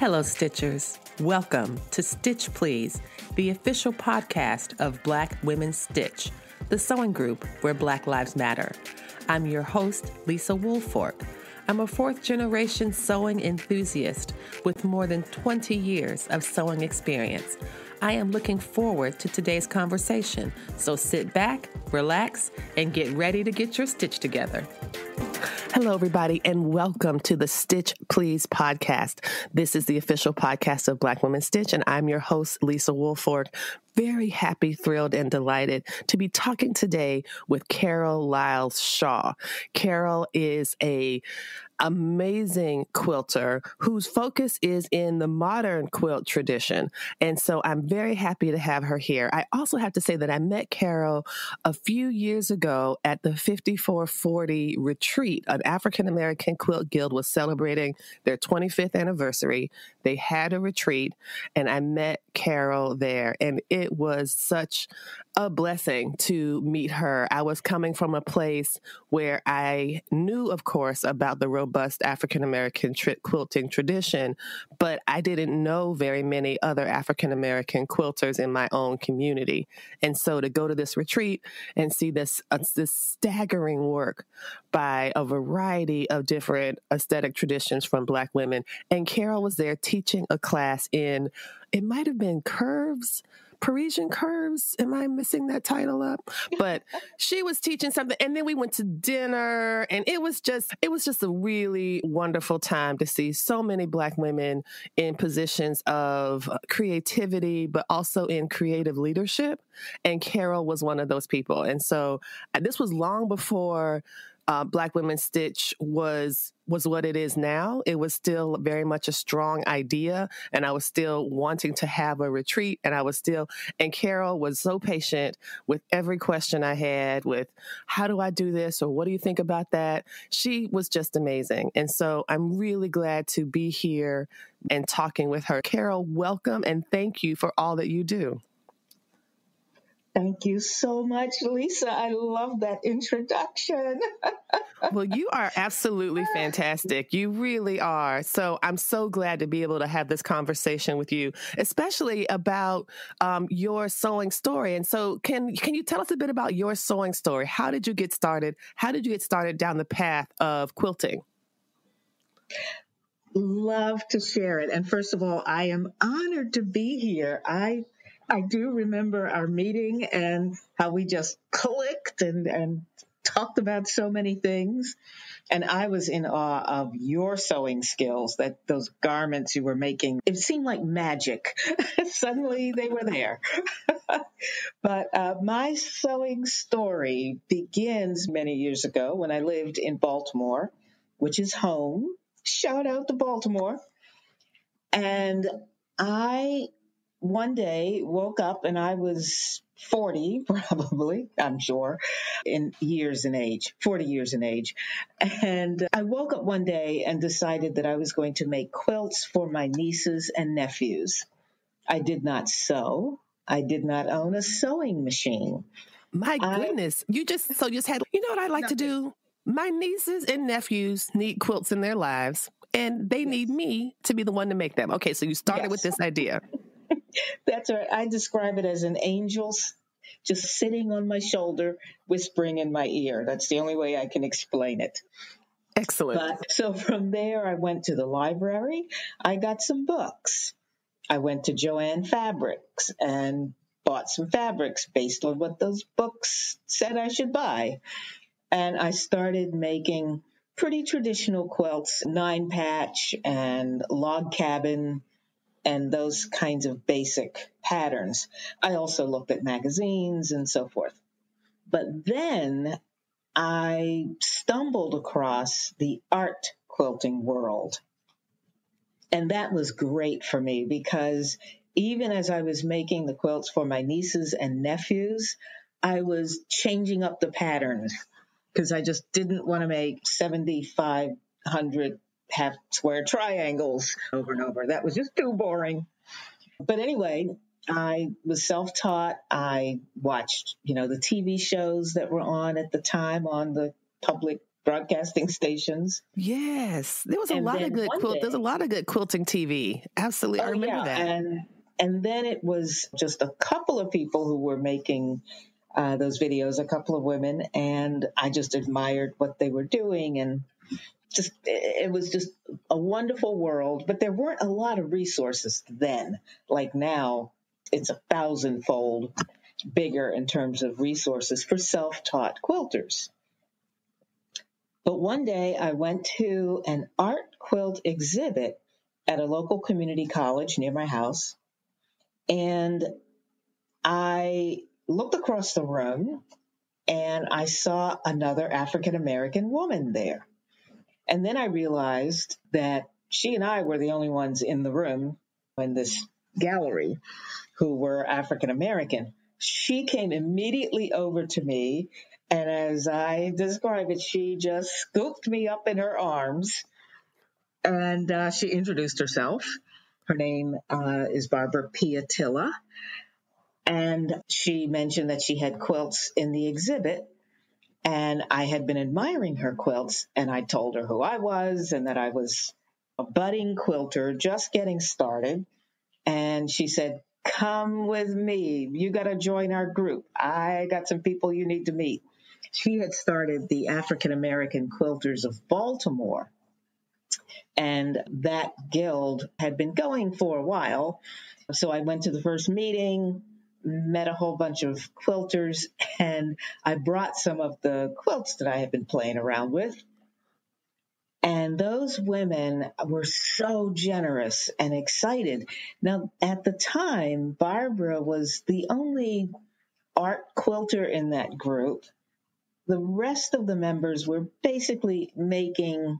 Hello, Stitchers. Welcome to Stitch Please, the official podcast of Black Women Stitch, the sewing group where Black Lives Matter. I'm your host, Lisa Woolford. I'm a fourth-generation sewing enthusiast with more than 20 years of sewing experience. I am looking forward to today's conversation, so sit back, relax, and get ready to get your stitch together. Hello, everybody, and welcome to the Stitch Please podcast. This is the official podcast of Black Women Stitch, and I'm your host, Lisa Woolford. Very happy, thrilled, and delighted to be talking today with Carole Lyles-Shaw. Carole is a amazing quilter whose focus is in the modern quilt tradition. And so I'm very happy to have her here. I also have to say that I met Carole a few years ago at the 5440 retreat. An African American Quilt Guild was celebrating their 25th anniversary. They had a retreat, and I met Carole there, and it was such a blessing to meet her. I was coming from a place where I knew, of course, about the robust African-American quilting tradition, but I didn't know very many other African-American quilters in my own community. And so to go to this retreat and see this staggering work by a variety of different aesthetic traditions from Black women, and Carole was there teaching a class in, it might have been curves, Parisian curves. Am I messing that title up? But she was teaching something, and then we went to dinner, and it was just a really wonderful time to see so many Black women in positions of creativity, but also in creative leadership. And Carole was one of those people. And so this was long before Black Women Stitch was what it is now. It was still very much a strong idea, and I was still wanting to have a retreat, and Carole was so patient with every question I had with, how do I do this? Or what do you think about that? She was just amazing. And so I'm really glad to be here and talking with her. Carole, welcome, and thank you for all that you do. Thank you so much, Lisa. I love that introduction. Well, you are absolutely fantastic. You really are. So I'm so glad to be able to have this conversation with you, especially about your sewing story. And so can you tell us a bit about your sewing story? How did you get started? How did you get started down the path of quilting? Love to share it. And first of all, I am honored to be here. I do remember our meeting and how we just clicked and talked about so many things. And I was in awe of your sewing skills, that those garments you were making. It seemed like magic. Suddenly they were there. But my sewing story begins many years ago when I lived in Baltimore, which is home. Shout out to Baltimore. And I one day woke up and I was 40, probably, I'm sure, in years in age, 40 years in age. And I woke up one day and decided that I was going to make quilts for my nieces and nephews. I did not sew. I did not own a sewing machine. My goodness. You just had, you know what I like to do? My nieces and nephews need quilts in their lives, and they need me to be the one to make them. Okay, so you started with this idea. That's right. I describe it as an angel just sitting on my shoulder, whispering in my ear. That's the only way I can explain it. Excellent. So from there, I went to the library. I got some books. I went to Joann Fabrics and bought some fabrics based on what those books said I should buy. And I started making pretty traditional quilts, 9-patch and log cabin, and those kinds of basic patterns. I also looked at magazines and so forth. But then I stumbled across the art quilting world. And that was great for me because even as I was making the quilts for my nieces and nephews, I was changing up the patterns because I just didn't want to make 7,500 half square triangles over and over. That was just too boring. But anyway, I was self-taught. I watched, the TV shows that were on at the time on the public broadcasting stations. Yes. There was a And lot of then good one there's a day, lot of good quilting TV. Absolutely. I oh remember yeah, that. and then it was just a couple of people who were making those videos, a couple of women, and I just admired what they were doing, and just it was just a wonderful world. But there weren't a lot of resources then, like now. It's 1,000-fold bigger in terms of resources for self-taught quilters. But one day I went to an art quilt exhibit at a local community college near my house, and I looked across the room and I saw another African American woman there. And then I realized that she and I were the only ones in the room in this gallery who were African American. She came immediately over to me, and as I describe it, she just scooped me up in her arms, and she introduced herself. Her name is Barbara Piatilla, and she mentioned that she had quilts in the exhibit, and I had been admiring her quilts, and I told her who I was and that I was a budding quilter just getting started. And she said, "Come with me. You got to join our group. I got some people you need to meet." She had started the African American Quilters of Baltimore, and that guild had been going for a while. So I went to the first meeting, met a whole bunch of quilters, and I brought some of the quilts that I had been playing around with. And those women were so generous and excited. Now, at the time, Barbara was the only art quilter in that group. The rest of the members were basically making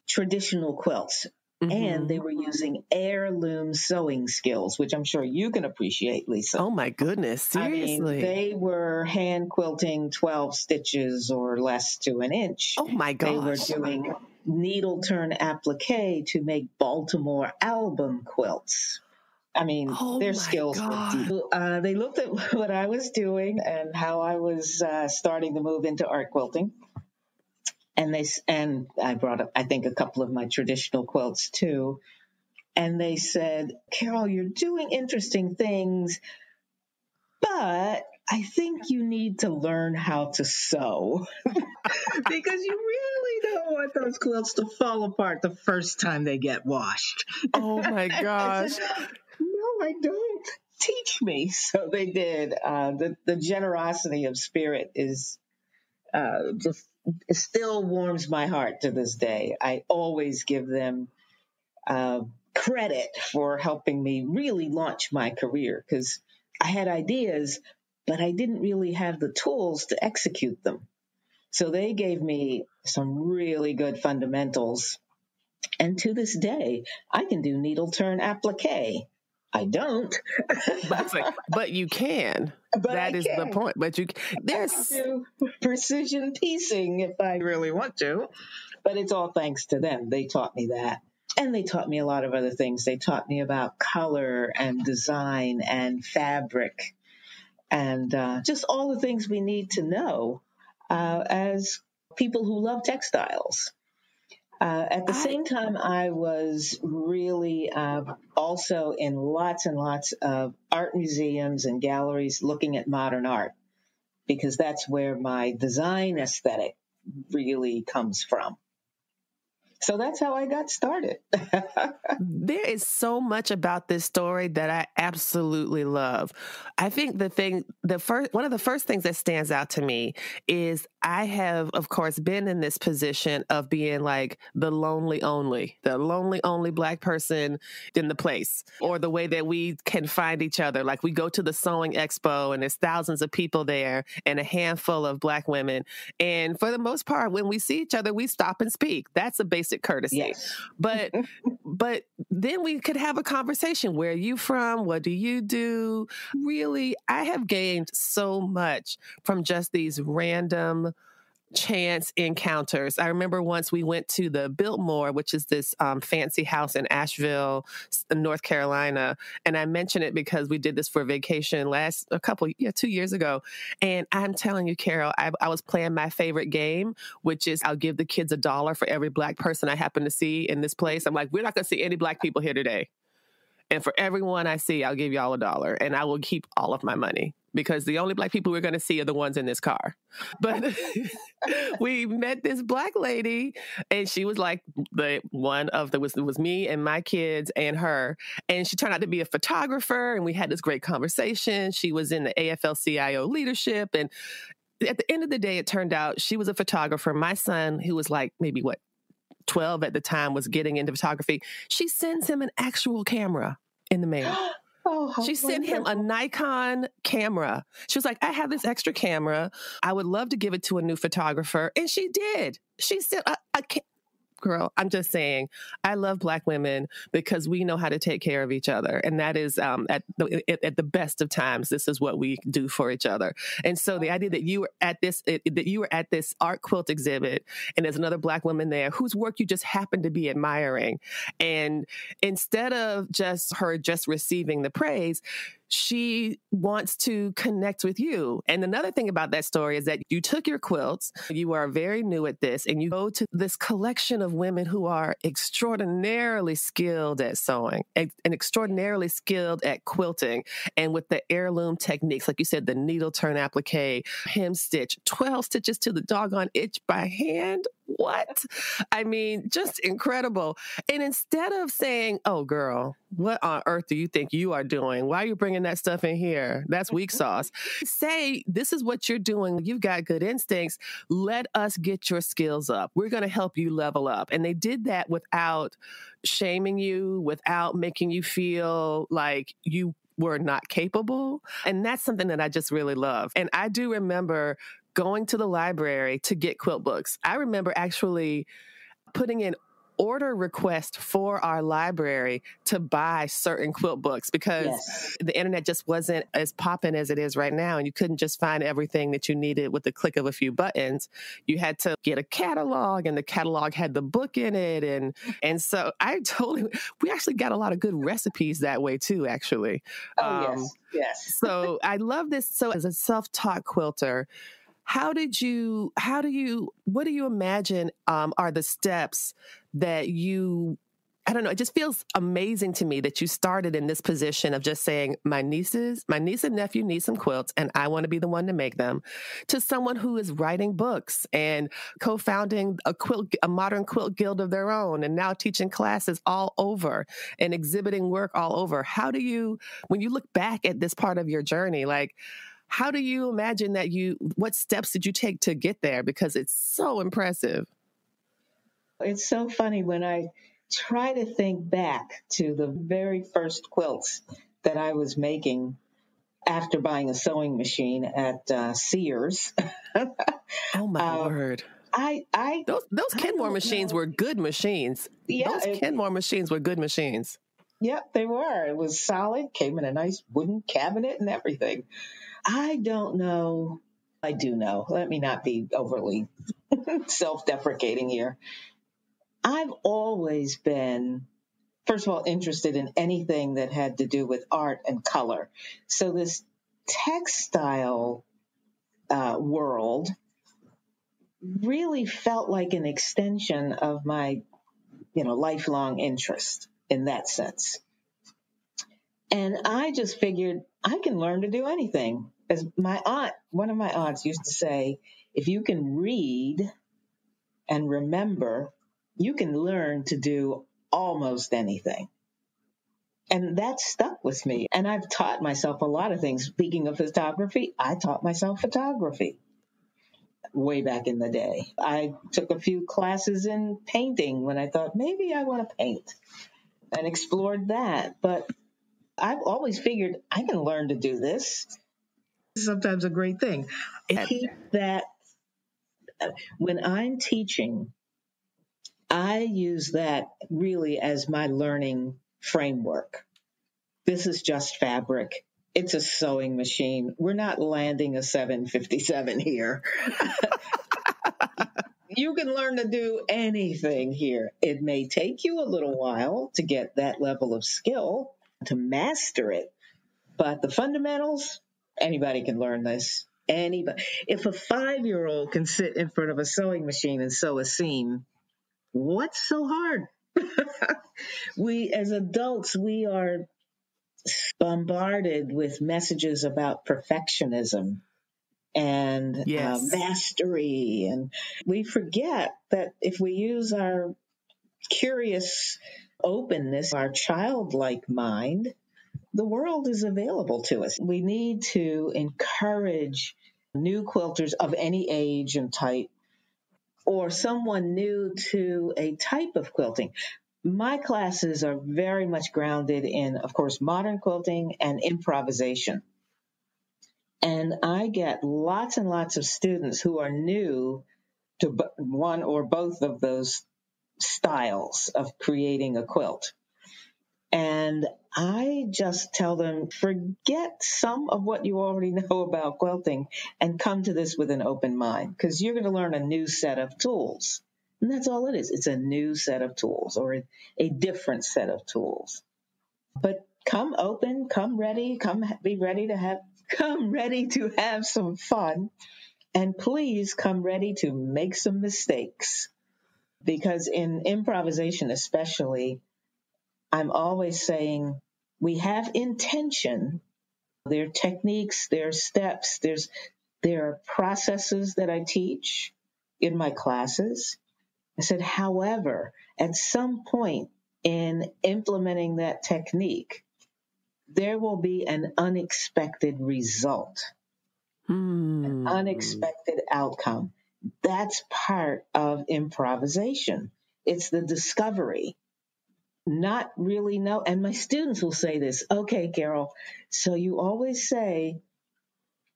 traditional quilts. And they were using heirloom sewing skills, which I'm sure you can appreciate, Lisa. Oh my goodness, seriously. I mean, they were hand quilting 12 stitches or less to an inch. Oh my gosh. They were doing needle turn applique to make Baltimore album quilts. I mean, their skills were deep. They looked at what I was doing and how I was starting to move into art quilting. And I brought up, I think, a couple of my traditional quilts too. And they said, "Carole, you're doing interesting things, but I think you need to learn how to sew because you really don't want those quilts to fall apart the first time they get washed." Oh my gosh. I said, "No, I don't. Teach me." So they did. The generosity of spirit is just, it still warms my heart to this day. I always give them credit for helping me really launch my career, because I had ideas, but I didn't really have the tools to execute them. So they gave me some really good fundamentals. And to this day, I can do needle turn applique. I don't. But you can. But that is the point. But there's do precision piecing if I really want to. But it's all thanks to them. They taught me that. And they taught me a lot of other things. They taught me about color and design and fabric and just all the things we need to know as people who love textiles. At the same time, I was really also in lots and lots of art museums and galleries looking at modern art, because that's where my design aesthetic really comes from. So that's how I got started. There is so much about this story that I absolutely love. I think one of the first things that stands out to me is I have, of course, been in this position of being like the lonely only Black person in the place, or the way that we can find each other. Like we go to the sewing expo and there's thousands of people there and a handful of Black women. And for the most part, when we see each other, we stop and speak. That's a basic courtesy. Yes. But then we could have a conversation. Where are you from? What do you do? Really, I have gained so much from just these random chance encounters. I remember once we went to the Biltmore, which is this fancy house in Asheville, North Carolina. And I mention it because we did this for vacation 2 years ago. And I'm telling you, Carole, I was playing my favorite game, which is I'll give the kids $1 for every Black person I happen to see in this place. I'm like, we're not going to see any Black people here today. And for everyone I see, I'll give y'all $1, and I will keep all of my money, because the only Black people we're going to see are the ones in this car. But we met this Black lady, and she was like it was me and my kids and her. And she turned out to be a photographer, and we had this great conversation. She was in the AFL-CIO leadership. And at the end of the day, it turned out she was a photographer. My son, who was like maybe 12 at the time, was getting into photography. She sends him an actual camera in the mail. She sent him a Nikon camera. She was like, I have this extra camera. I would love to give it to a new photographer. And she did. She said, girl, I'm just saying, I love Black women because we know how to take care of each other. And that is at the best of times, this is what we do for each other. And so the idea that you were at this art quilt exhibit, and there's another Black woman there whose work you just happen to be admiring. And instead of just receiving the praise, she wants to connect with you. And another thing about that story is that you took your quilts, you are very new at this, and you go to this collection of women who are extraordinarily skilled at sewing and extraordinarily skilled at quilting, and with the heirloom techniques, like you said, the needle turn applique, hem stitch, 12 stitches to the doggone itch by hand. What? I mean, just incredible. And instead of saying, oh, girl, what on earth do you think you are doing? Why are you bringing that stuff in here? That's weak sauce. Say, this is what you're doing. You've got good instincts. Let us get your skills up. We're going to help you level up. And they did that without shaming you, without making you feel like you were not capable. And that's something that I just really love. And I do remember going to the library to get quilt books. I remember actually putting in order request for our library to buy certain quilt books, because the internet just wasn't as popping as it is right now. And you couldn't just find everything that you needed with the click of a few buttons. You had to get a catalog, and the catalog had the book in it. And so we actually got a lot of good recipes that way too, actually. Yes. So I love this. So as a self-taught quilter, what do you imagine are the steps that I don't know, it just feels amazing to me that you started in this position of just saying, my niece and nephew need some quilts, and I want to be the one to make them, to someone who is writing books and co-founding a modern quilt guild of their own, and now teaching classes all over and exhibiting work all over. When you look back at this part of your journey, like, how do you imagine what steps did you take to get there? Because it's so impressive. It's so funny when I try to think back to the very first quilts that I was making after buying a sewing machine at Sears. Oh my word. Those Kenmore machines were good machines. Yeah, those Kenmore machines were good machines. Yep, they were. It was solid, came in a nice wooden cabinet and everything. I don't know. I do know. Let me not be overly self-deprecating here. I've always been, first of all, interested in anything that had to do with art and color. So this textile world really felt like an extension of my, lifelong interest in that sense. And I just figured I can learn to do anything. As one of my aunts used to say, if you can read and remember, you can learn to do almost anything. And that stuck with me. And I've taught myself a lot of things. Speaking of photography, I taught myself photography way back in the day. I took a few classes in painting when I thought maybe I want to paint, and explored that. But I've always figured I can learn to do this. Sometimes a great thing. I keep that when I'm teaching, I use that really as my learning framework. This is just fabric. It's a sewing machine. We're not landing a 757 here. You can learn to do anything here. It may take you a little while to get that level of skill, to master it, but the fundamentals, anybody can learn this. Anybody. If a 5-year-old can sit in front of a sewing machine and sew a seam, what's so hard? We, as adults, we are bombarded with messages about perfectionism and Yes. mastery. And we forget that if we use our curious openness, our childlike mind, the world is available to us. We need to encourage new quilters of any age and type, or someone new to a type of quilting. My classes are very much grounded in, of course, modern quilting and improvisation. And I get lots and lots of students who are new to one or both of those styles of creating a quilt. And I just tell them, forget some of what you already know about quilting and come to this with an open mind, because you're going to learn a new set of tools. And that's all it is. It's a new set of tools, or a different set of tools. But come open, come ready, come ready to have some fun. And please come ready to make some mistakes. Because in improvisation especially, I'm always saying we have intention. There are techniques, there are steps, there are processes that I teach in my classes. I said, however, at some point in implementing that technique, there will be an unexpected result, an unexpected outcome. That's part of improvisation. It's the discovery. Not really know. And my students will say this, okay, Carole, so you always say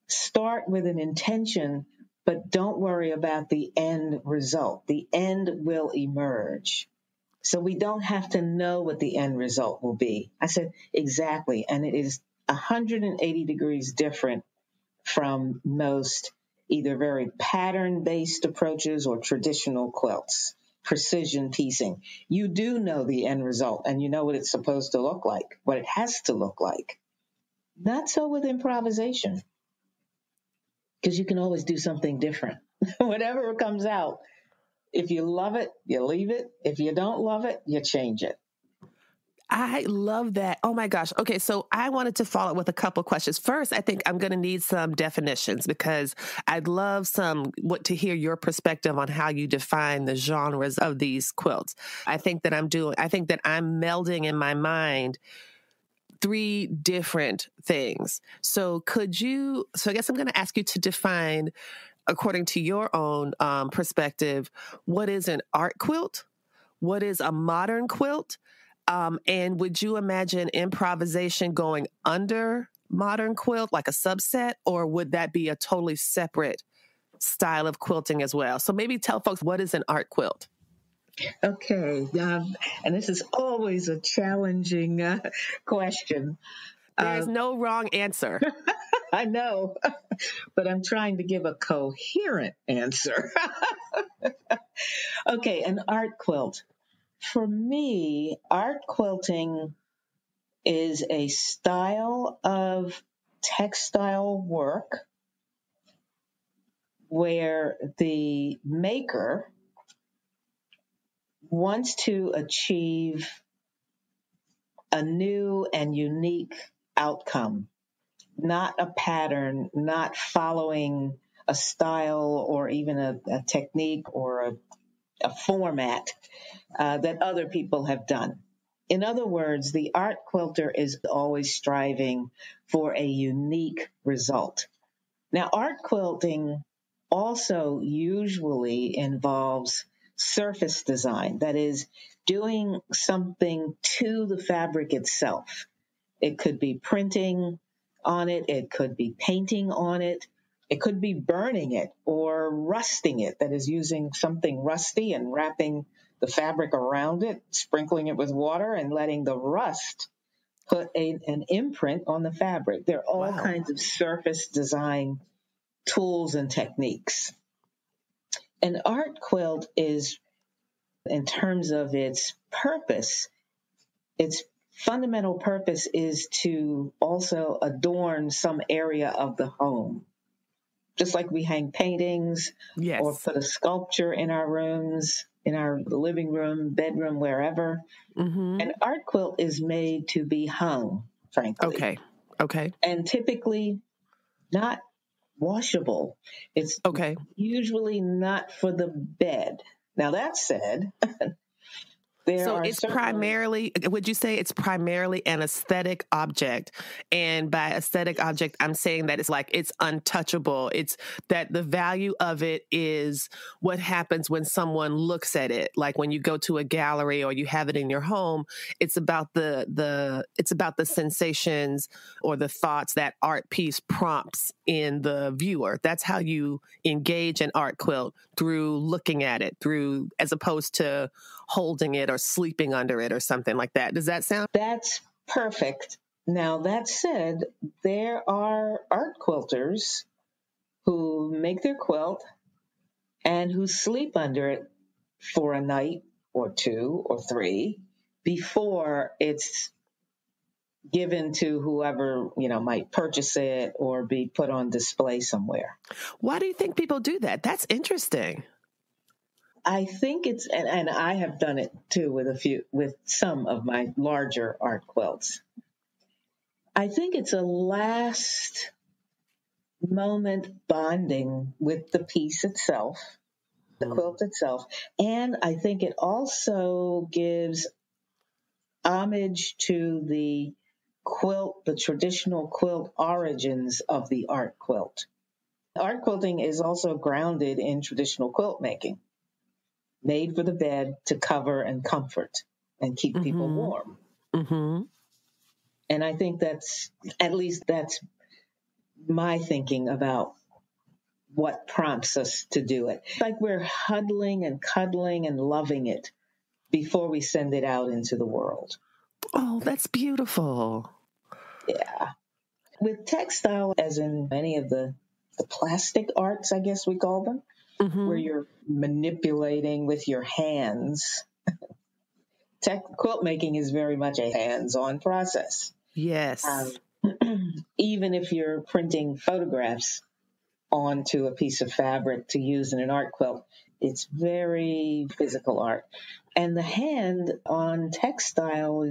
start with an intention, but don't worry about the end result. The end will emerge. So we don't have to know what the end result will be. I said, exactly. And it is 180 degrees different from most either very pattern-based approaches or traditional quilts. Precision piecing. You do know the end result and you know what it's supposed to look like, what it has to look like. Not so with improvisation, because you can always do something different. Whatever comes out, if you love it, you leave it. If you don't love it, you change it. I love that. Oh my gosh. Okay. So I wanted to follow up with a couple questions. First, I think I'm going to need some definitions, because I'd love to hear your perspective on how you define the genres of these quilts. I think that I'm melding in my mind 3 different things. So I guess I'm going to ask you to define, according to your own perspective, what is an art quilt? What is a modern quilt? And would you imagine improvisation going under modern quilt, like a subset, or would that be a totally separate style of quilting as well? So maybe tell folks, what is an art quilt? Okay. And this is always a challenging question. There's no wrong answer. I know, but I'm trying to give a coherent answer. Okay, an art quilt. For me, art quilting is a style of textile work where the maker wants to achieve a new and unique outcome, not a pattern, not following a style or even a technique or a format that other people have done. In other words, the art quilter is always striving for a unique result. Now, art quilting also usually involves surface design, that is, doing something to the fabric itself. It could be printing on it, it could be painting on it, it could be burning it or rusting it, that is, using something rusty and wrapping the fabric around it, sprinkling it with water, and letting the rust put an imprint on the fabric. There are all kinds of surface design tools and techniques. An art quilt is, in terms of its purpose, its fundamental purpose is to also adorn some area of the home. Just like we hang paintings or Yes. put a sculpture in our rooms, in our living room, bedroom, wherever. Mm-hmm. An art quilt is made to be hung, frankly, Okay. Okay. and typically not washable. It's Okay. usually not for the bed. Now, that said, there So are it's certainly. primarily, would you say it's primarily an aesthetic object? And by aesthetic object, I'm saying that it's like it's untouchable. It's that the value of it is what happens when someone looks at it. Like when you go to a gallery or you have it in your home, it's about it's about the sensations or the thoughts that art piece prompts in the viewer. That's how you engage an art quilt, through looking at it, through, as opposed to holding it or sleeping under it or something like that. Does that sound? That's perfect. Now, that said, there are art quilters who make their quilt and who sleep under it for a night or two or three before it's given to whoever, might purchase it or be put on display somewhere. Why do you think people do that? That's interesting. I think it's, and I have done it too with some of my larger art quilts. I think it's a last moment bonding with the piece itself, the quilt itself. And I think it also gives homage to the quilt, the traditional quilt origins of the art quilt. Art quilting is also grounded in traditional quilt making, made for the bed to cover and comfort and keep people Mm-hmm. warm. Mm-hmm. And I think at least that's my thinking about what prompts us to do it. Like we're huddling and cuddling and loving it before we send it out into the world. Oh, that's beautiful. Yeah. With textile, as in many of the plastic arts, I guess we call them, where Mm-hmm. you're manipulating with your hands, quilt making is very much a hands-on process. Yes. Even if you're printing photographs onto a piece of fabric to use in an art quilt, it's very physical art. And the hand on textile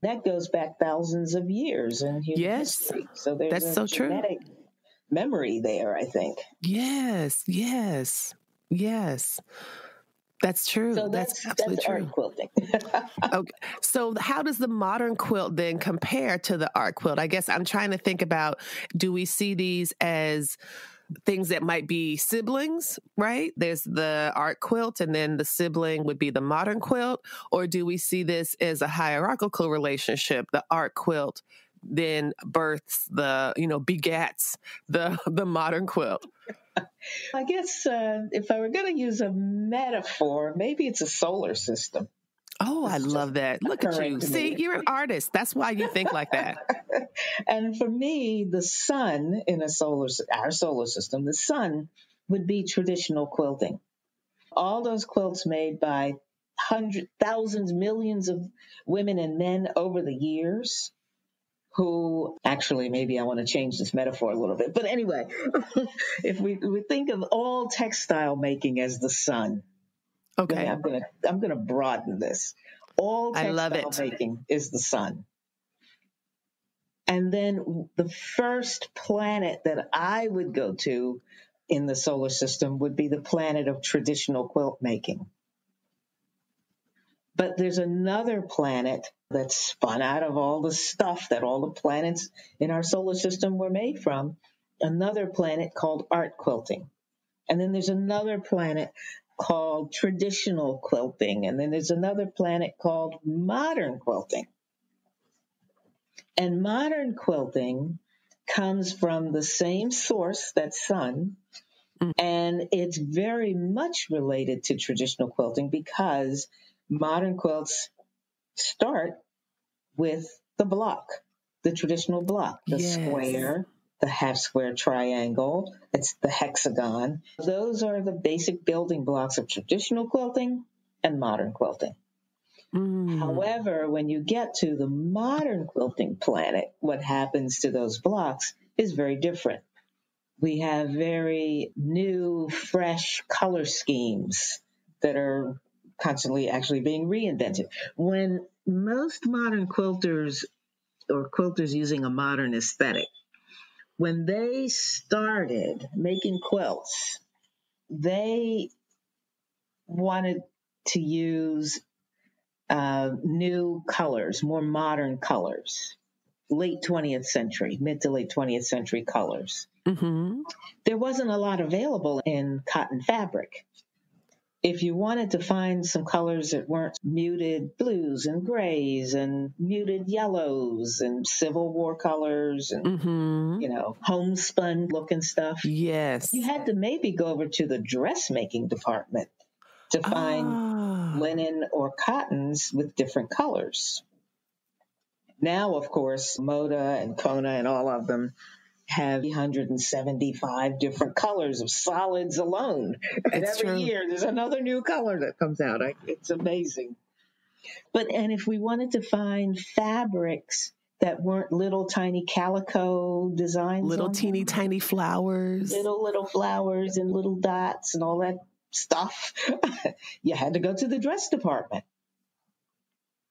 that goes back thousands of years in human Yes. history. So there's That's a so true. genetic memory there, I think. Yes. Yes. Yes. That's true. So That's that's absolutely art true. quilting. Okay. So how does the modern quilt then compare to the art quilt? I guess I'm trying to think about, do we see these as things that might be siblings, right? There's the art quilt and then the sibling would be the modern quilt. Or do we see this as a hierarchical relationship? The art quilt then births begats the modern quilt. I guess if I were going to use a metaphor, maybe it's a solar system. Oh, I It's just love that. Look at occurring you. to See, me. you're an artist. That's why you think like that. And for me, the sun in our solar system, the sun would be traditional quilting. All those quilts made by hundreds, thousands, millions of women and men over the years, who actually, maybe I want to change this metaphor a little bit. But anyway, if we think of all textile making as the sun, Okay. I'm gonna broaden this. All I love textile it. making is the sun. And then the first planet that I would go to in the solar system would be the planet of traditional quilt making. But there's another planet that's spun out of all the stuff that all the planets in our solar system were made from, another planet called art quilting. And then there's another planet called traditional quilting. And then there's another planet called modern quilting. And modern quilting comes from the same source, that sun, and it's very much related to traditional quilting because modern quilts start with the block, the traditional block, the Yes. square the half square triangle. It's the hexagon. Those are the basic building blocks of traditional quilting and modern quilting. However, when you get to the modern quilting planet, what happens to those blocks is very different. We have very new, fresh color schemes that are constantly actually being reinvented. When most modern quilters or quilters using a modern aesthetic, when they started making quilts, they wanted to use new colors, more modern colors, late 20th century, mid to late 20th century colors. There wasn't a lot available in cotton fabric. If you wanted to find some colors that weren't muted blues and grays and muted yellows and Civil War colors and, homespun looking stuff. Yes. You had to maybe go over to the dressmaking department to find linen or cottons with different colors. Now, of course, Moda and Kona and all of them have 375 different colors of solids alone. And every year there's another new color that comes out. It's amazing. And if we wanted to find fabrics that weren't little tiny calico designs, little teeny tiny flowers, little flowers and little dots and all that stuff, you had to go to the dress department.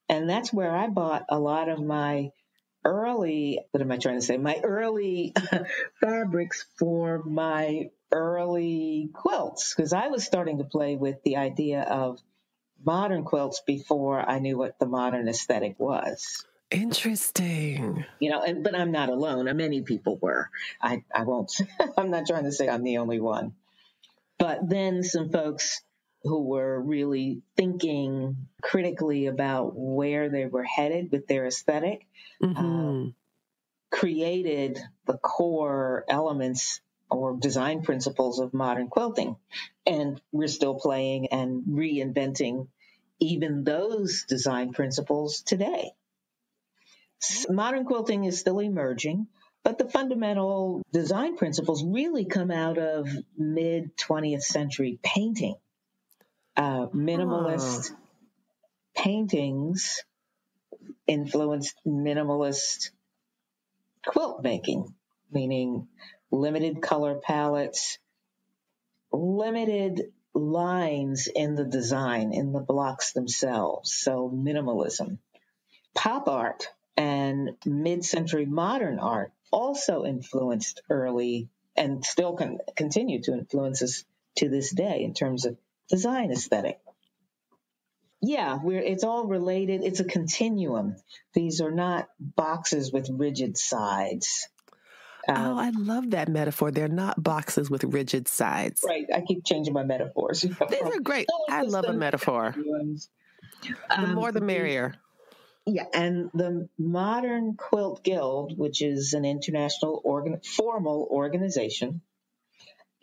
And that's where I bought a lot of my early fabrics for my early quilts, because I was starting to play with the idea of modern quilts before I knew what the modern aesthetic was. Interesting. But I'm not alone. Many people were. I won't, I'm not trying to say I'm the only one. But then some folks who were really thinking critically about where they were headed with their aesthetic, created the core elements or design principles of modern quilting. And we're still playing and reinventing even those design principles today. Modern quilting is still emerging, but the fundamental design principles really come out of mid-20th century painting. Minimalist paintings influenced minimalist quilt making, meaning limited color palettes, limited lines in the design, in the blocks themselves. So minimalism. Pop art and mid-century modern art also influenced early and still continue to influence us to this day in terms of design aesthetic. Yeah, it's all related. It's a continuum. These are not boxes with rigid sides. I love that metaphor. They're not boxes with rigid sides. Right. I keep changing my metaphors. These are great. I love a metaphor. The more the merrier. Yeah, and the Modern Quilt Guild, which is an international formal organization,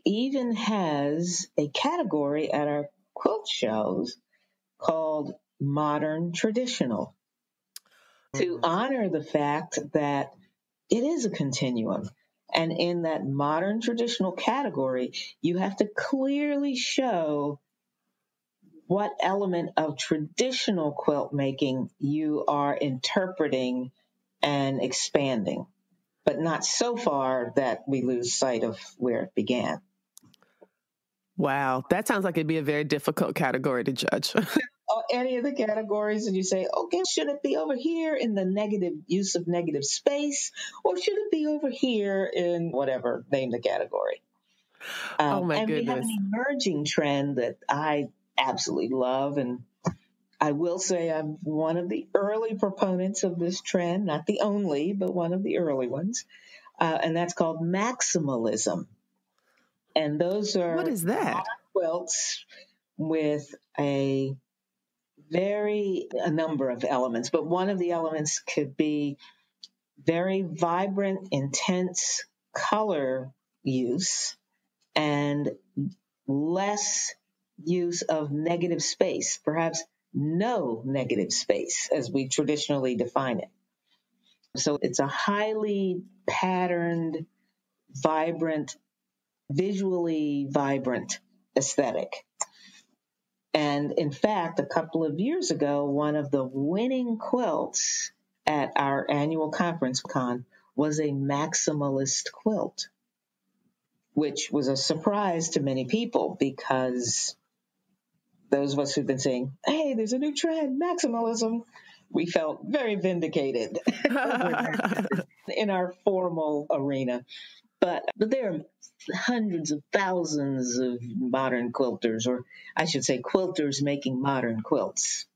even has a category at our quilt shows called Modern Traditional, to honor the fact that it is a continuum. And in that modern traditional category, you have to clearly show what element of traditional quilt making you are interpreting and expanding, but not so far that we lose sight of where it began. Wow, that sounds like it'd be a very difficult category to judge. Any of the categories, and you say, okay, should it be over here in the negative use of negative space, or should it be over here in whatever, name the category? Oh my and goodness. We have an emerging trend that I absolutely love, and I will say I'm one of the early proponents of this trend, not the only, but one of the early ones, and that's called maximalism. And those are what is that? Quilts with a number of elements, but one of the elements could be very vibrant, intense color use and less use of negative space, perhaps no negative space as we traditionally define it. So it's a highly patterned vibrant, visually vibrant aesthetic. And in fact, a couple of years ago, one of the winning quilts at our annual conference con was a maximalist quilt, which was a surprise to many people because those of us who've been saying, hey, there's a new trend, maximalism, we felt very vindicated over that in our formal arena. But there are hundreds of thousands of modern quilters, or I should say quilters making modern quilts,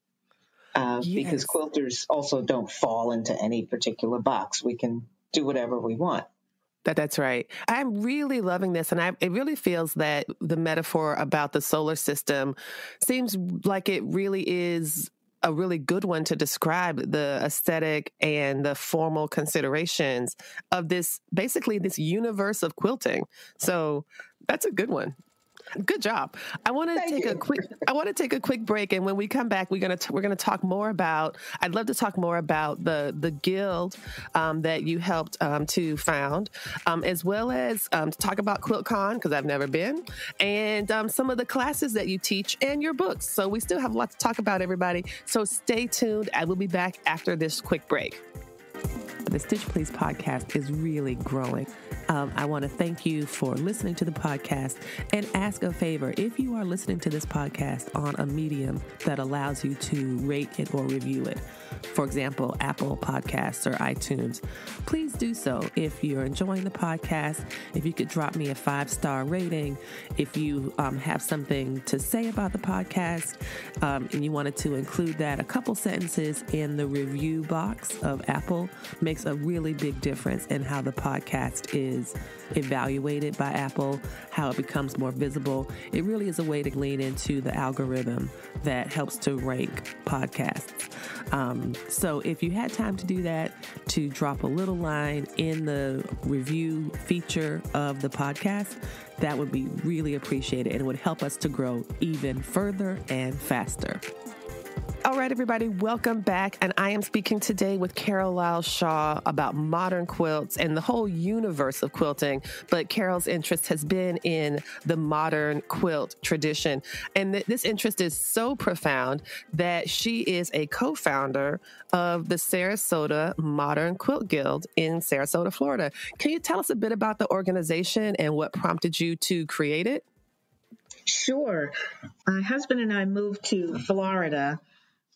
because quilters also don't fall into any particular box. We can do whatever we want. That's right. I'm really loving this. And it really feels that the metaphor about the solar system seems like it really is a really good one to describe the aesthetic and the formal considerations of this, basically this universe of quilting. So that's a good one. Good job. I want to take a quick break, and when we come back, we're gonna talk more about. I'd love to talk more about the guild that you helped to found, as well as to talk about QuiltCon, because I've never been, and some of the classes that you teach and your books. So we still have a lot to talk about, everybody. So stay tuned. I will be back after this quick break. The Stitch Please podcast is really growing. I want to thank you for listening to the podcast and ask a favor. If you are listening to this podcast on a medium that allows you to rate it or review it, for example, Apple Podcasts or iTunes, please do so. If you're enjoying the podcast, if you could drop me a 5-star rating, if you have something to say about the podcast, and you wanted to include that, a couple sentences in the review box of Apple makes a really big difference in how the podcast is evaluated by Apple, how it becomes more visible. It really is a way to lean into the algorithm that helps to rank podcasts. So if you had time to do that, to drop a little line in the review feature of the podcast, that would be really appreciated, and it would help us to grow even further and faster. All right, everybody, welcome back. And I am speaking today with Carole Lyles-Shaw about modern quilts and the whole universe of quilting. But Carole's interest has been in the modern quilt tradition. And this interest is so profound that she is a co-founder of the Sarasota Modern Quilt Guild in Sarasota, Florida. Can you tell us a bit about the organization and what prompted you to create it? Sure. My husband and I moved to Florida.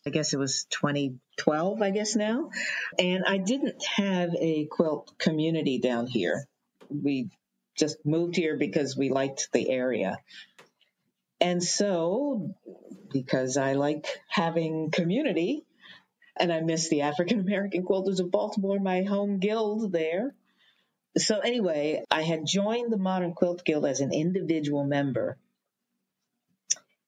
I guess it was 2012, I guess now. And I didn't have a quilt community down here. We just moved here because we liked the area. And so, because I like having community, and I miss the African American Quilters of Baltimore, my home guild there. So anyway, I had joined the Modern Quilt Guild as an individual member.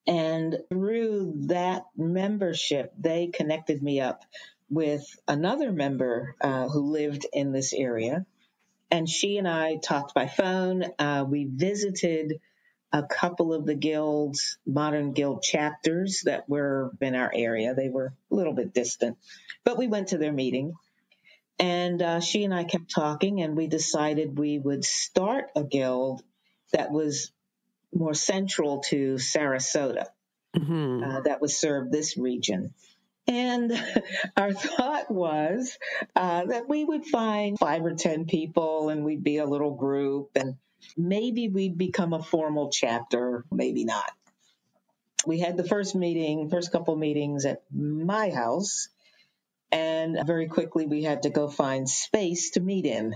And through that membership, they connected me up with another member who lived in this area. And she and I talked by phone. We visited a couple of the guild's modern guild chapters that were in our area. They were a little bit distant, but we went to their meeting. And she and I kept talking, and we decided we would start a guild that was more central to Sarasota, that would serve this region. And our thought was that we would find 5 or 10 people, and we'd be a little group, and maybe we'd become a formal chapter, maybe not. We had the first couple meetings at my house. And very quickly, we had to go find space to meet in.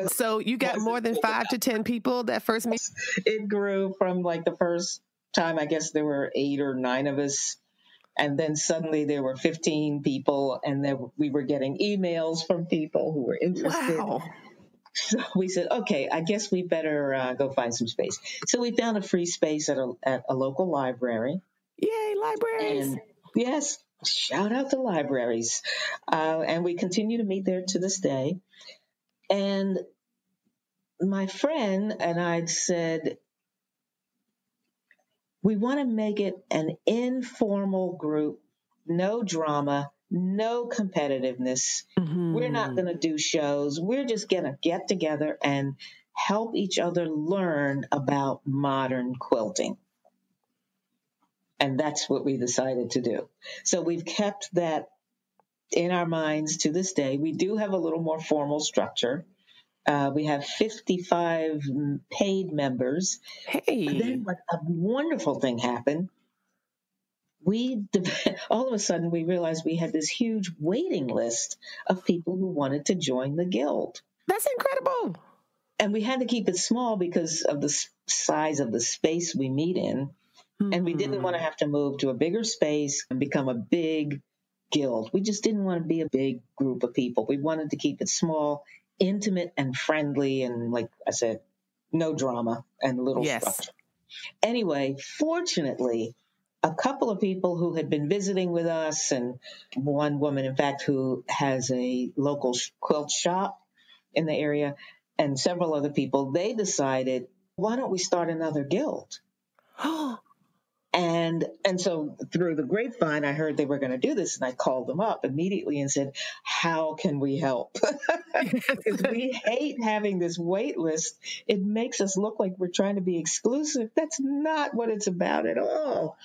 So you got more than 5 to 10 people that first meeting? It grew from like the first time, I guess there were 8 or 9 of us. And then suddenly there were 15 people, and then we were getting emails from people who were interested. Wow. So we said, okay, I guess we better go find some space. So we found a free space at a local library. Yay, libraries. And yes. Shout out to libraries. And we continue to meet there to this day. And my friend and I said, we want to make it an informal group, no drama, no competitiveness. We're not going to do shows. We're just going to get together and help each other learn about modern quilting. And that's what we decided to do. So we've kept that in our minds to this day. We do have a little more formal structure. We have 55 paid members. Hey, Then what a wonderful thing happened. All of a sudden we realized we had this huge waiting list of people who wanted to join the guild. that's incredible. And we had to keep it small because of the size of the space we meet in. And we didn't want to have to move to a bigger space and become a big guild. We just didn't want to be a big group of people. We wanted to keep it small, intimate, and friendly. And like I said, no drama and little Yes. structure. Anyway, fortunately, a couple of people who had been visiting with us, and one woman, in fact, who has a local quilt shop in the area, and several other people, they decided, why don't we start another guild? And so through the grapevine, I heard they were going to do this, and I called them up immediately and said, how can we help? Because we hate having this wait list. It makes us look like we're trying to be exclusive. That's not what it's about at all.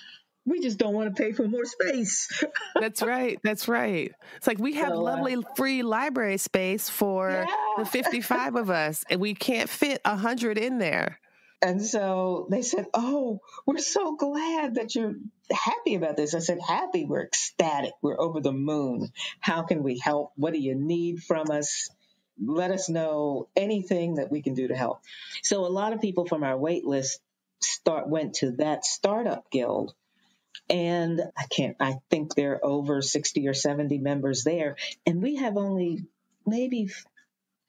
We just don't want to pay for more space. That's right. That's right. It's like we have lovely free library space for the 55 of us, and we can't fit 100 in there. And so they said, oh, we're so glad that you're happy about this. I said, happy? We're ecstatic. We're over the moon. How can we help? What do you need from us? Let us know anything that we can do to help. So a lot of people from our wait list went to that startup guild. And I think there are over 60 or 70 members there. And we have only maybe,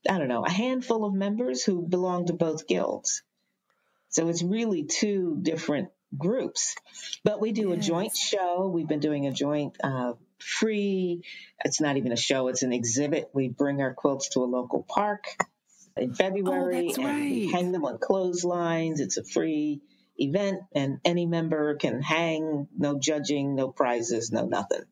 I don't know, a handful of members who belong to both guilds. So it's really two different groups. But we do a joint show. We've been doing a joint free. It's not even a show. It's an exhibit. We bring our quilts to a local park in February. And we hang them on clotheslines. It's a free event, and any member can hang, no judging, no prizes, no nothing.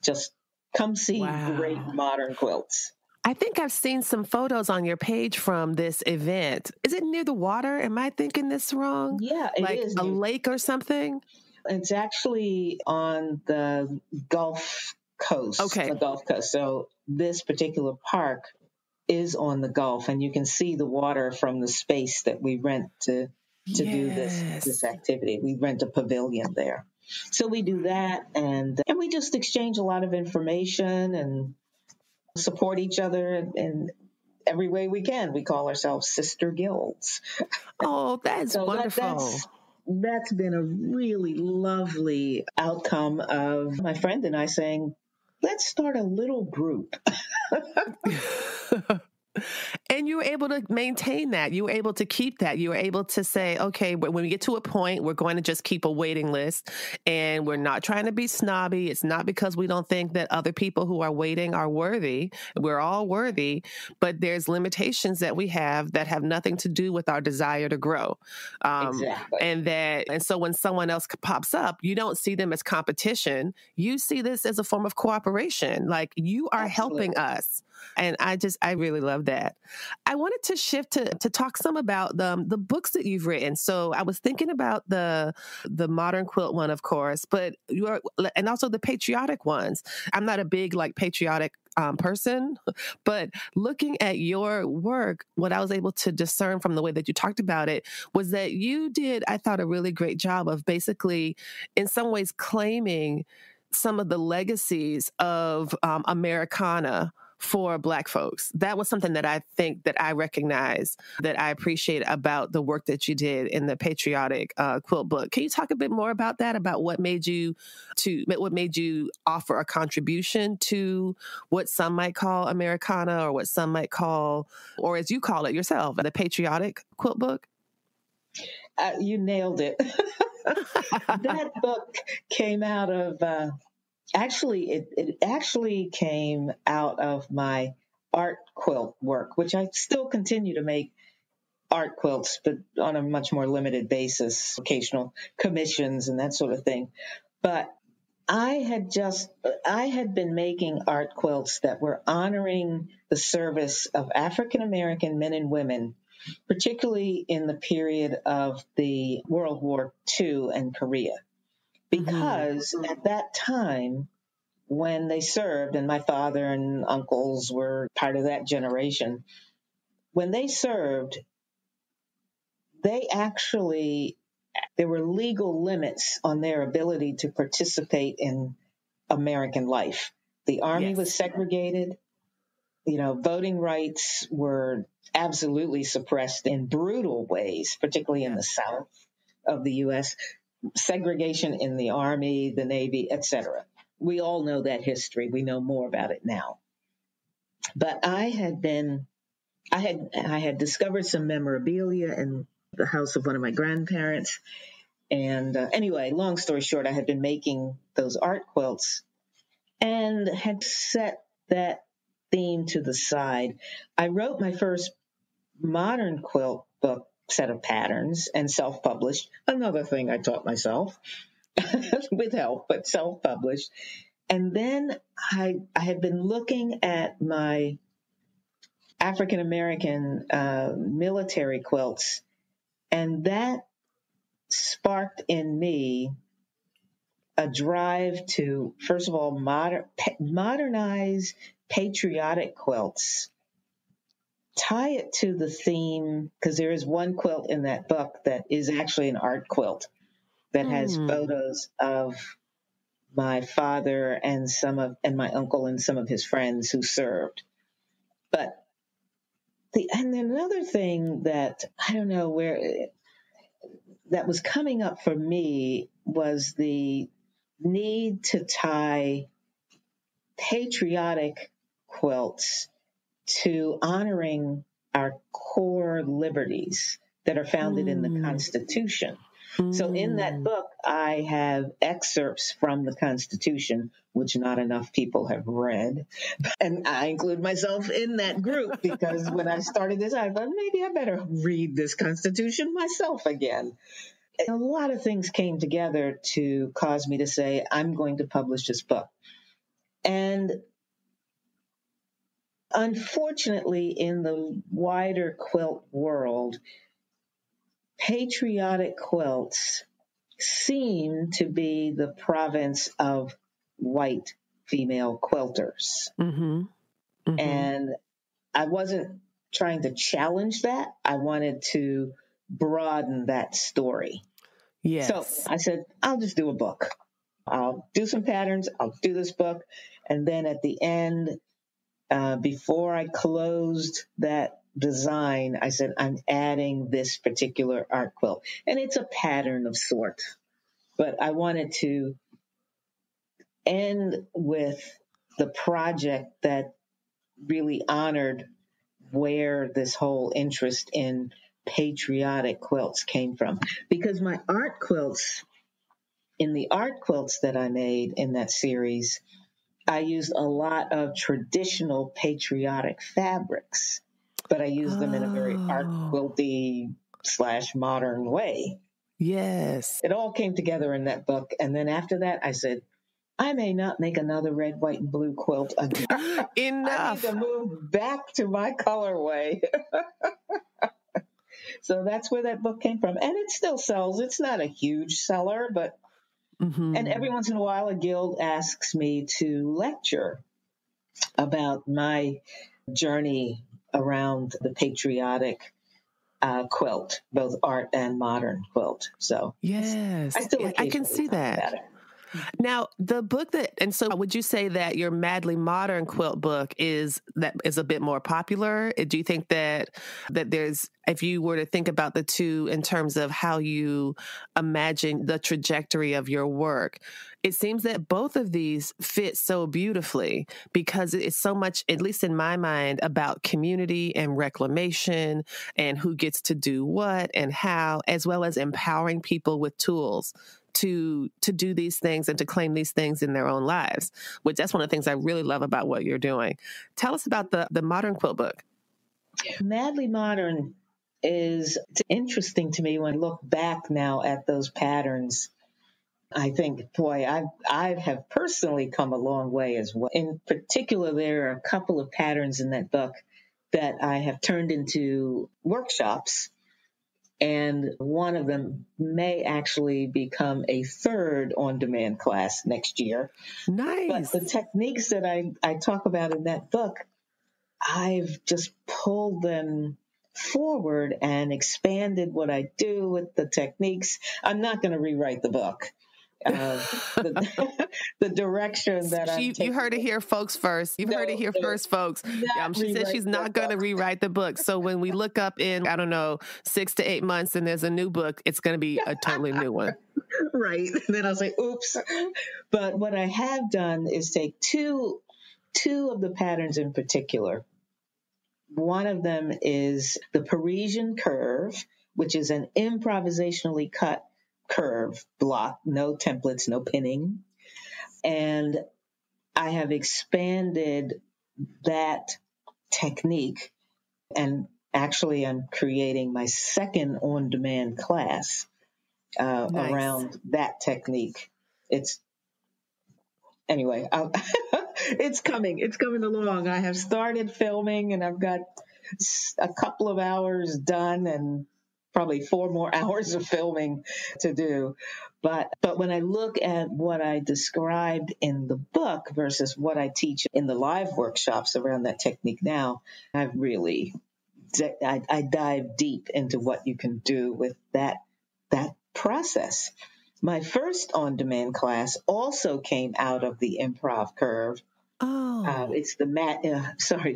Just come see great modern quilts. I think I've seen some photos on your page from this event. Is it near the water? Am I thinking this wrong? Yeah, it like is. A lake or something? It's actually on the Gulf Coast. Okay. The Gulf Coast. So this particular park is on the Gulf, and you can see the water from the space that we rent to do this activity. We rent a pavilion there. So we do that, and we just exchange a lot of information and support each other in every way we can. We call ourselves sister guilds. Oh, that's wonderful. That's been a really lovely outcome of my friend and I saying, let's start a little group. And you were able to maintain that. You were able to keep that. You were able to say, okay, when we get to a point, we're going to just keep a waiting list, and we're not trying to be snobby. It's not because we don't think that other people who are waiting are worthy. We're all worthy, but there's limitations that we have that have nothing to do with our desire to grow. Exactly. And so when someone else pops up, you don't see them as competition. You see this as a form of cooperation. Like, you are helping us. And I really love that. I wanted to shift to talk some about the books that you've written. So I was thinking about the modern quilt one, of course, and also the patriotic ones. I'm not a big patriotic person, but looking at your work, what I was able to discern from the way that you talked about it was that you did, I thought, a really great job of basically, in some ways, claiming some of the legacies of Americana for Black folks. That was something that I think that I recognize, that I appreciate about the work that you did in the patriotic quilt book. Can you talk a bit more about that, about what made you offer a contribution to what some might call Americana, or what some might call, or as you call it yourself, the patriotic quilt book? You nailed it. That book came out of... it actually came out of my art quilt work, which I still continue to make art quilts, but on a much more limited basis, occasional commissions and that sort of thing. But I had been making art quilts that were honoring the service of African American men and women particularly in the period of the World War II and Korea. Because at that time, when they served, and my father and uncles were part of that generation, when they served, they actually, there were legal limits on their ability to participate in American life. The Army was segregated. Voting rights were absolutely suppressed in brutal ways, particularly in the South of the U.S., segregation in the Army, the Navy, etc. We all know that history. We know more about it now. But I had discovered some memorabilia in the house of one of my grandparents. And anyway, long story short, I had been making those art quilts and had set that theme to the side. I wrote my first modern quilt book set of patterns and self-published. Another thing I taught myself with help, but self-published. And then I had been looking at my African-American military quilts, and that sparked in me a drive to, first of all, modernize patriotic quilts, tie it to the theme, because there is one quilt in that book that is actually an art quilt that has photos of my father and my uncle and some of his friends who served. But and then another thing that I don't know where that was coming up for me was the need to tie patriotic quilts to honoring our core liberties that are founded in the Constitution. So in that book, I have excerpts from the Constitution, which not enough people have read. And I include myself in that group because when I started this, I thought maybe I better read this Constitution myself again. A lot of things came together to cause me to say, I'm going to publish this book. And unfortunately, in the wider quilt world, patriotic quilts seem to be the province of white female quilters. And I wasn't trying to challenge that. I wanted to broaden that story. So I said, I'll just do a book. I'll do some patterns. I'll do this book. And then at the end, before I closed that design, I said, I'm adding this particular art quilt. And it's a pattern of sorts. But I wanted to end with the project that really honored where this whole interest in patriotic quilts came from. Because my art quilts, in the art quilts that I made in that series, I used a lot of traditional patriotic fabrics, but I used them in a very art quilty / modern way. Yes. It all came together in that book. And then after that, I said, I may not make another red, white, and blue quilt again. Enough. I need to move back to my colorway. So that's where that book came from. And it still sells. It's not a huge seller, but and every once in a while a guild asks me to lecture about my journey around the patriotic quilt, both art and modern quilt. So yes, I can see that. Now, the book and so would you say that your Madly Modern quilt book is a bit more popular? Do you think that there's, if you were to think about the two in terms of how you imagine the trajectory of your work, it seems that both of these fit so beautifully because it's so much, at least in my mind, about community and reclamation and who gets to do what and how, as well as empowering people with tools to do these things and to claim these things in their own lives, which that's one of the things I really love about what you're doing. Tell us about the modern quilt book. Madly Modern is interesting to me when I look back now at those patterns. I think, boy, I have personally come a long way as well. In particular, there are a couple of patterns in that book that I have turned into workshops. And one of them may actually become a third on-demand class next year. But Nice. the techniques that I talk about in that book, I've just pulled them forward and expanded what I do with the techniques. I'm not going to rewrite the book. The direction that I'm taking. You heard it here, folks, first. You've heard it here first, folks. She said she's not going to rewrite the book. So when we look up in, I don't know, 6 to 8 months and there's a new book, it's going to be a totally new one. Right. And then I'll say, oops. But what I have done is take two of the patterns in particular. One of them is the Parisian curve, which is an improvisationally cut curve block, no templates, no pinning. And I have expanded that technique, and actually I'm creating my second on-demand class around that technique. Anyway, it's coming along. I have started filming and I've got a couple of hours done and probably 4 more hours of filming to do. But when I look at what I described in the book versus what I teach in the live workshops around that technique now, I've really, I dive deep into what you can do with that process. My first on-demand class also came out of the improv curve. Oh, It's the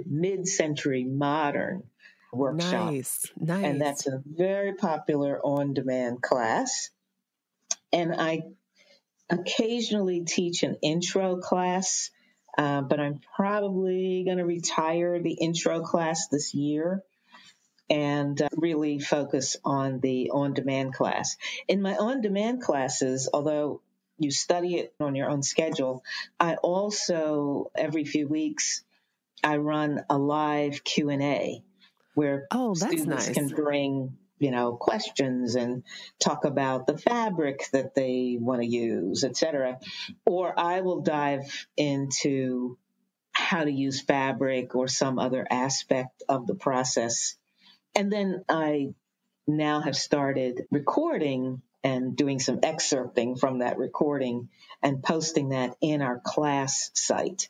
mid-century modern workshop. nice. And that's a very popular on-demand class. And I occasionally teach an intro class, but I'm probably going to retire the intro class this year and really focus on the on-demand class. In my on-demand classes, although you study it on your own schedule, I also, every few weeks, I run a live Q&A where students can bring, questions and talk about the fabric that they want to use, etc. Or I will dive into how to use fabric or some other aspect of the process. And then I now have started recording and doing some excerpting from that recording and posting that in our class site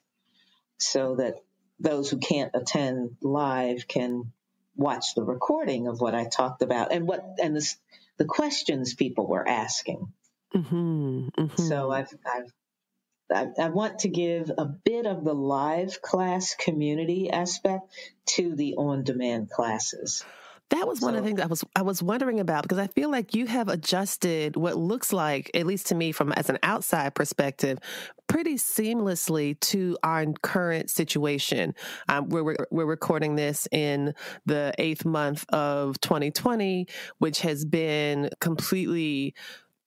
so that those who can't attend live can watch the recording of what I talked about and the questions people were asking. Mm-hmm, mm-hmm. So I want to give a bit of the live class community aspect to the on-demand classes. That was one of the things I was wondering about, because I feel like you have adjusted what looks like, at least to me from as an outside perspective, pretty seamlessly to our current situation. We're recording this in the 8th month of 2020, which has been completely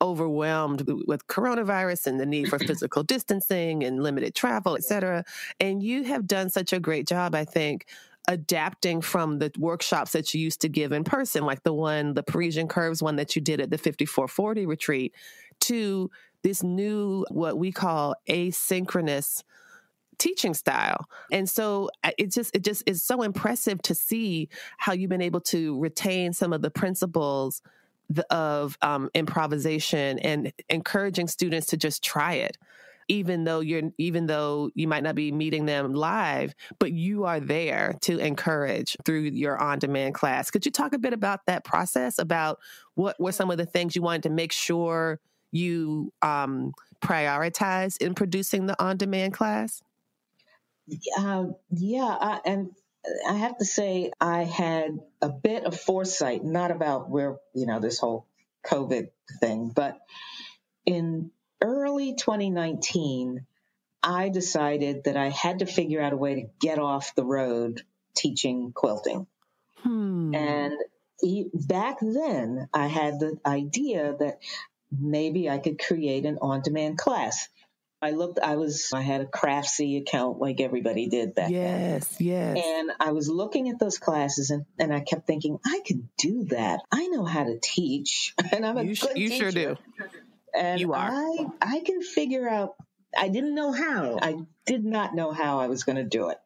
overwhelmed with coronavirus and the need for physical distancing and limited travel, et cetera. And you have done such a great job, I think, adapting from the workshops that you used to give in person, like the Parisian curves one that you did at the 5440 retreat, to this new, what we call asynchronous teaching style. And so it just is so impressive to see how you've been able to retain some of the principles of improvisation and encouraging students to just try it. Even though you might not be meeting them live, but you are there to encourage through your on-demand class. Could you talk a bit about that process, about what were some of the things you wanted to make sure you prioritize in producing the on-demand class? And I have to say I had a bit of foresight, not about where, this whole COVID thing, but in early 2019, I decided that I had to figure out a way to get off the road teaching quilting. And back then, I had the idea that maybe I could create an on-demand class. I had a Craftsy account like everybody did back then. Yes. And I was looking at those classes and I kept thinking, I can do that. I know how to teach, and I'm a good teacher. You sure do. And you are. I can figure out, I didn't know how. I did not know how I was going to do it.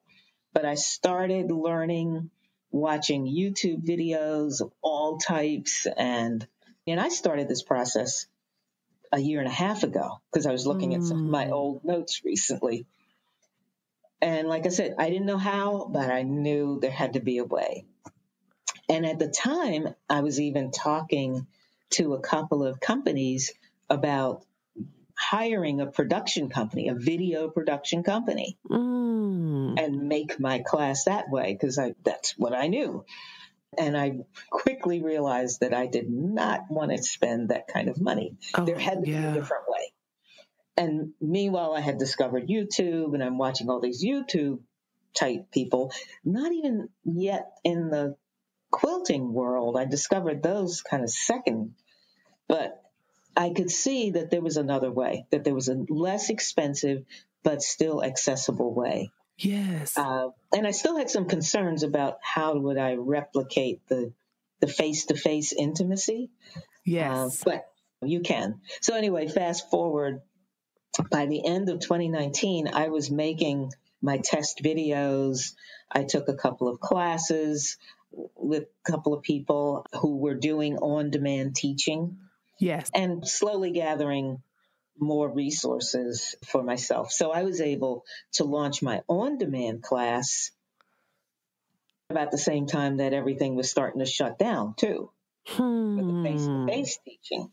But I started learning watching YouTube videos of all types. And I started this process a year and a half ago because I was looking at some of my old notes recently. And like I said, I didn't know how, but I knew there had to be a way. And at the time, I was even talking to a couple of companies about hiring a production company, a video production company, and make my class that way because that's what I knew. And I quickly realized that I did not want to spend that kind of money. There had to be a different way. And meanwhile, I had discovered YouTube, and I'm watching all these YouTube type people, not even yet in the quilting world. I discovered those kind of second, but I could see that there was another way, that there was a less expensive but still accessible way. Yes. And I still had some concerns about how would I replicate the face-to-face intimacy. Yes. But you can. So anyway, fast forward, by the end of 2019, I was making my test videos. I took a couple of classes with a couple of people who were doing on-demand teaching. Yes. And slowly gathering more resources for myself. So I was able to launch my on-demand class about the same time that everything was starting to shut down too, for the face-to-face teaching.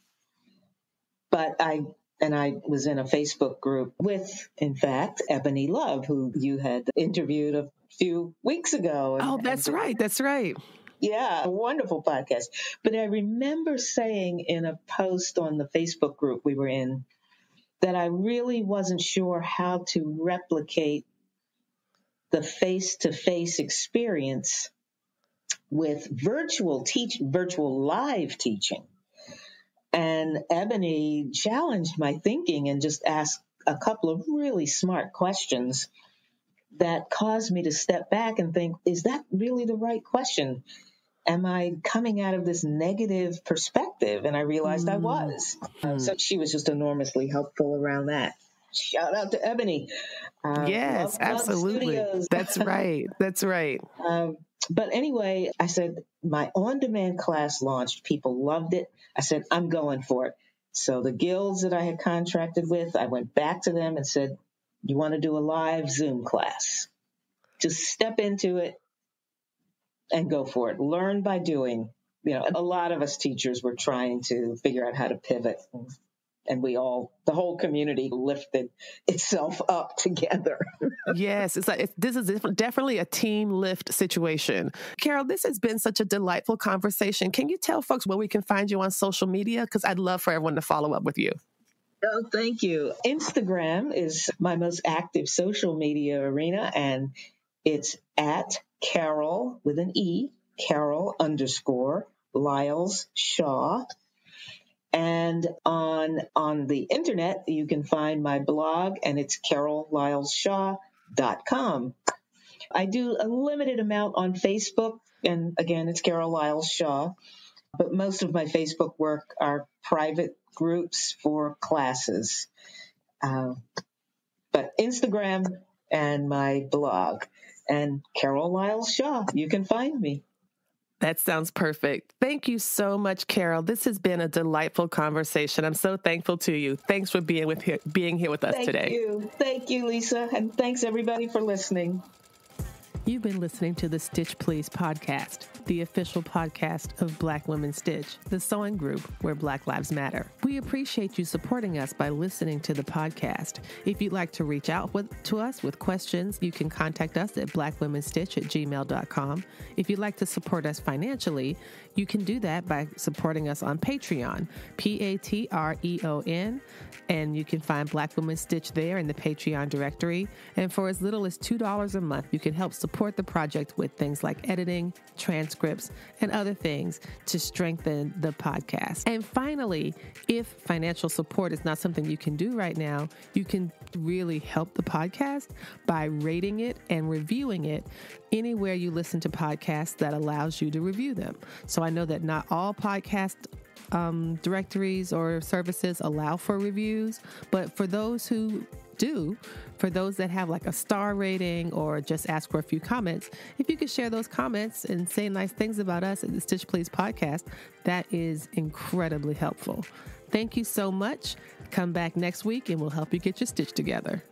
But I was in a Facebook group with, in fact, Ebony Love, who you had interviewed a few weeks ago. That's right. That's right. Yeah, a wonderful podcast. But I remember saying in a post on the Facebook group we were in that I really wasn't sure how to replicate the face-to-face experience with virtual live teaching. And Ebony challenged my thinking and just asked a couple of really smart questions that caused me to step back and think, is that really the right question? Am I coming out of this negative perspective? And I realized I was. So she was just enormously helpful around that. Shout out to Ebony. Yes, absolutely. That's right. That's right. But anyway, I said, my on-demand class launched. People loved it. I said, I'm going for it. So the guilds that I had contracted with, I went back to them and said, you want to do a live Zoom class? Just step into it and go for it. Learn by doing. A lot of us teachers were trying to figure out how to pivot. And the whole community lifted itself up together. Yes, it's like this is definitely a team lift situation. Carole, this has been such a delightful conversation. Can you tell folks where we can find you on social media? Because I'd love for everyone to follow up with you. Oh, thank you. Instagram is my most active social media arena, and it's at Carole with an E, Carole _Lyles-Shaw. And on the internet, you can find my blog, and it's CaroleLyles-Shaw.com. I do a limited amount on Facebook, and again, it's Carole Lyles-Shaw. But most of my Facebook work are private groups for classes. But Instagram and my blog, and Carole Lyles-Shaw, you can find me. That sounds perfect. Thank you so much, Carole. This has been a delightful conversation. I'm so thankful to you. Thanks for being here with us today. Thank you, Lisa. And thanks everybody for listening. You've been listening to the Stitch Please podcast, the official podcast of Black Women Stitch, the sewing group where Black Lives Matter. We appreciate you supporting us by listening to the podcast. If you'd like to reach out to us with questions, you can contact us at blackwomenstitch@gmail.com. If you'd like to support us financially, you can do that by supporting us on Patreon, Patreon, and you can find Black Women Stitch there in the Patreon directory. And for as little as $2 a month, you can help support the project with things like editing, transcripts, and other things to strengthen the podcast. And finally, if financial support is not something you can do right now, you can really help the podcast by rating it and reviewing it anywhere you listen to podcasts that allows you to review them. So I know that not all podcast directories or services allow for reviews, but for those who do, for those that have like a star rating or just ask for a few comments, if you could share those comments and say nice things about us at the Stitch Please podcast, that is incredibly helpful. Thank you so much. Come back next week and we'll help you get your stitch together.